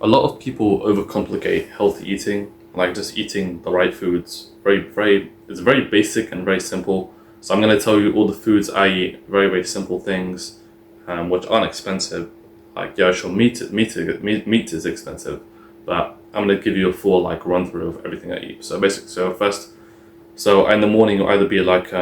a lot of people overcomplicate healthy eating, like just eating the right foods. It's very basic and very simple. So I'm gonna tell you all the foods I eat, very, very simple things, which aren't expensive. Like yeah, sure, meat is expensive, but I'm gonna give you a full like run through of everything I eat. So basically, so in the morning it'll either be like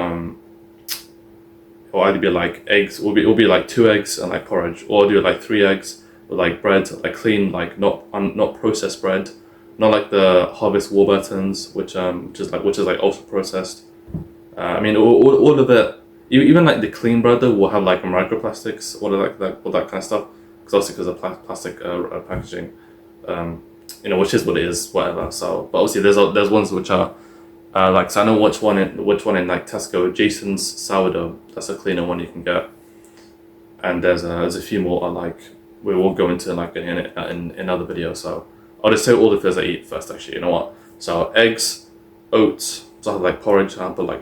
eggs, it'll be like 2 eggs and like porridge, or I'll do like 3 eggs with like bread, like clean, like not processed bread, not like the Harvest Warburtons, which is like ultra processed. I mean, all of it, even like the clean bread though, will have like microplastics, all that kind of stuff, because obviously because of plastic packaging, which is what it is, whatever. So, but obviously there's ones which are like, so I know which one in like Tesco, Jason's sourdough. That's a cleaner one you can get, and there's a few more like we will go into like in another video. So I'll just say all the foods I eat first. Actually, you know what? So eggs, oats. So I have like porridge. And I put like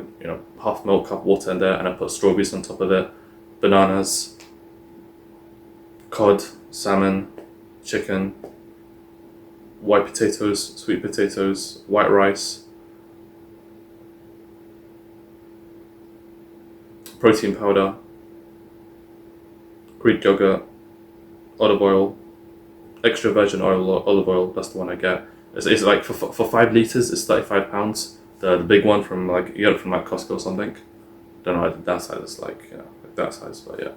half milk, cup water in there, and I put strawberries on top of it, bananas, cod, salmon, chicken, white potatoes, sweet potatoes, white rice, protein powder, Greek yogurt, olive oil, extra virgin olive oil. That's the one I get. It's like for 5 liters, it's £35. The big one from like you get it from like Costco or something. Don't know that size. It's like like that size, but yeah.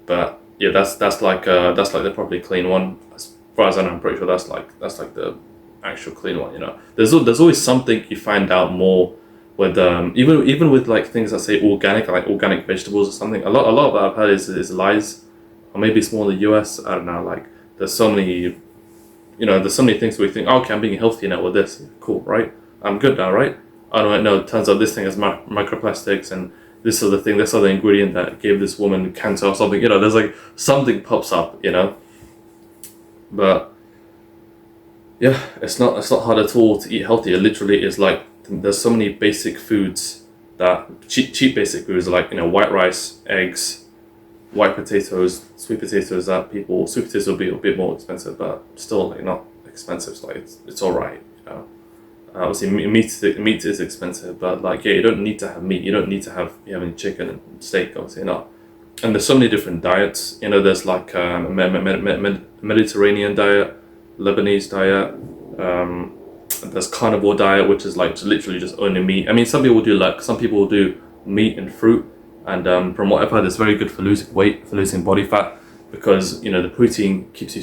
But yeah, that's like the properly clean one. As far as I know, I'm pretty sure that's like the actual clean one. There's always something you find out more with even with like things that say organic, like organic vegetables or something. A lot of that I've heard is lies, or maybe it's more in the US. I don't know. Like there's so many things where you think, oh, okay, I'm being healthy now with this. Cool, right? I'm good now, right? Oh no, it turns out this thing has microplastics, and this other ingredient that gave this woman cancer or something. There's like something pops up. But yeah, it's not hard at all to eat healthy. It literally is like there's so many basic foods that cheap basic foods like white rice, eggs, white potatoes, sweet potatoes. Sweet potatoes will be a bit more expensive, but still like not expensive. So like it's all right. Obviously, meat is expensive, but like yeah, you don't need to have meat. You don't need to have having chicken and steak. Obviously not. And there's so many different diets. There's like Mediterranean diet, Lebanese diet. There's carnivore diet, which is like literally just only meat. I mean, some people will do meat and fruit, and from what I've heard, it's very good for losing weight, for losing body fat, because the protein keeps you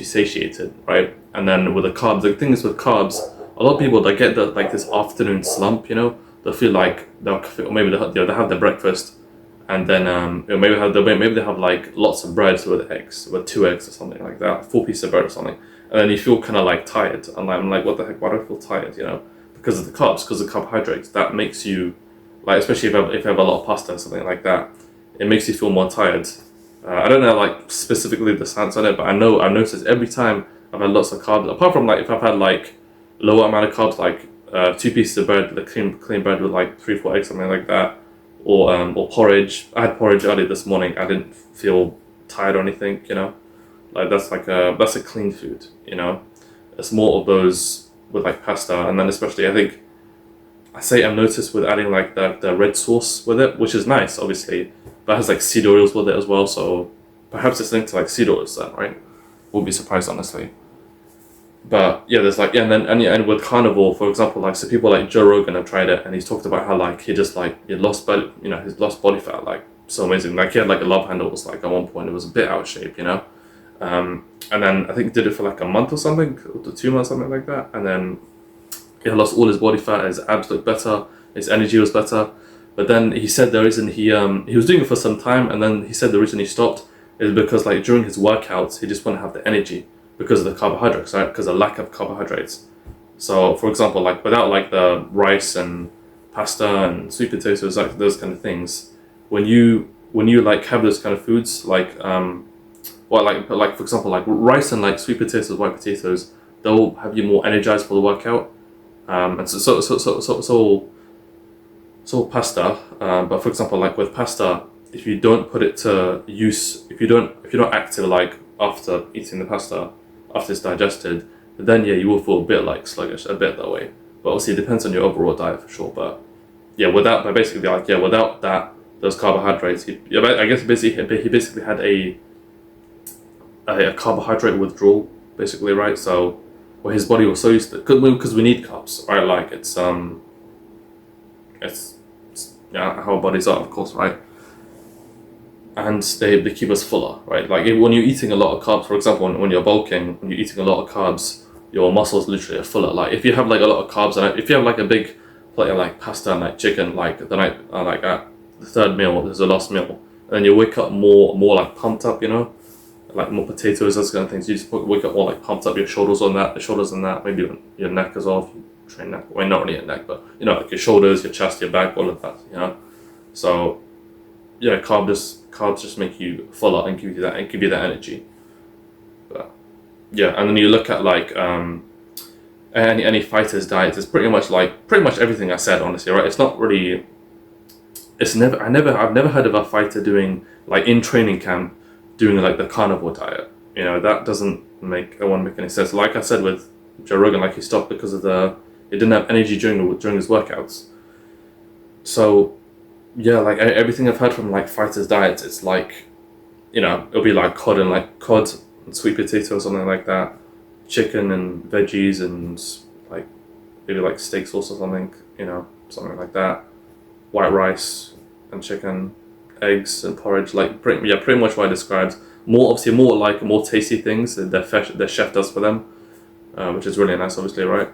satiated, right? And then with the carbs, the thing is with carbs, a lot of people they get this afternoon slump. They'll feel like maybe they have their breakfast, and then maybe they have like lots of bread with eggs, with 2 eggs or something like that, 4 pieces of bread or something, and then you feel kind of like tired. And I'm like, what the heck? Why do I feel tired? Because of the carbs, because of carbohydrates. That makes you like, especially if you have a lot of pasta or something like that, it makes you feel more tired. I don't know like specifically the science on it, but I've noticed every time I've had lots of carbs, apart from like if I've had like lower amount of carbs, like 2 pieces of bread, like clean bread with like 3-4 eggs, something like that, or porridge. I had porridge early this morning. I didn't feel tired or anything. Like that's a clean food. It's more of those with like pasta, and then especially I've noticed with adding like the red sauce with it, which is nice, obviously, but it has like seed oils with it as well. So perhaps it's linked to like seed oils then, right? Wouldn't be surprised honestly. But yeah, there's like and with carnivore, for example, like so people like Joe Rogan have tried it, and he's talked about how like he lost body fat like so amazing. Like he had like a love handle was like at one point it was a bit out of shape, and then I think did it for like a month or something, or 2 months, something like that, and then he lost all his body fat, his abs looked better, his energy was better. But then he said the reason he was doing it for some time, and then he said the reason he stopped is because like during his workouts he just wouldn't have the energy because of the carbohydrates, right? Because of lack of carbohydrates. So for example, like without like the rice and pasta and sweet potatoes, like those kind of things, when you like have those kind of foods, like like for example, like rice and like sweet potatoes, white potatoes, they'll have you more energized for the workout. And so pasta. But for example, like with pasta, if you don't put it to use, if you don't active like after eating the pasta, after it's digested, then yeah, you will feel a bit like sluggish, a bit that way. But obviously, it depends on your overall diet for sure. But yeah, but basically, like, yeah, without those carbohydrates, I guess he basically had a carbohydrate withdrawal, basically, right? So, well, his body was so used to, because we need carbs, right? Like it's yeah, how our bodies are, of course, right? And they keep us fuller, right? Like when you're eating a lot of carbs, for example, when you're bulking, when you're eating a lot of carbs, your muscles literally are fuller. Like if you have like a lot of carbs, and if you have like a big plate of like pasta and like chicken, like the night, like at the third meal, there's the last meal, and then you wake up more like pumped up, you know, like more potatoes, those kind of things. You just wake up more like pumped up, your shoulders on that, maybe your neck as well. If you train neck, well, not really your neck, but you know, like your shoulders, your chest, your back, all of that, you know. So yeah, carbs just make you fuller and give you that energy. But yeah, and then you look at like any fighter's diet, it's pretty much everything I said, honestly, right? It's not really, I've never heard of a fighter doing, like, in training camp, doing like the carnivore diet. You know, that doesn't make any sense. Like I said with Joe Rogan, like he stopped because of he didn't have energy during his workouts. So yeah, like everything I've heard from like fighters' diets, it's like, you know, it'll be like cod and sweet potato or something like that, chicken and veggies and like maybe like steak sauce or something, you know, something like that, white rice and chicken, eggs and porridge, like pretty much what I described. More tasty things that their chef does for them, which is really nice, obviously, right?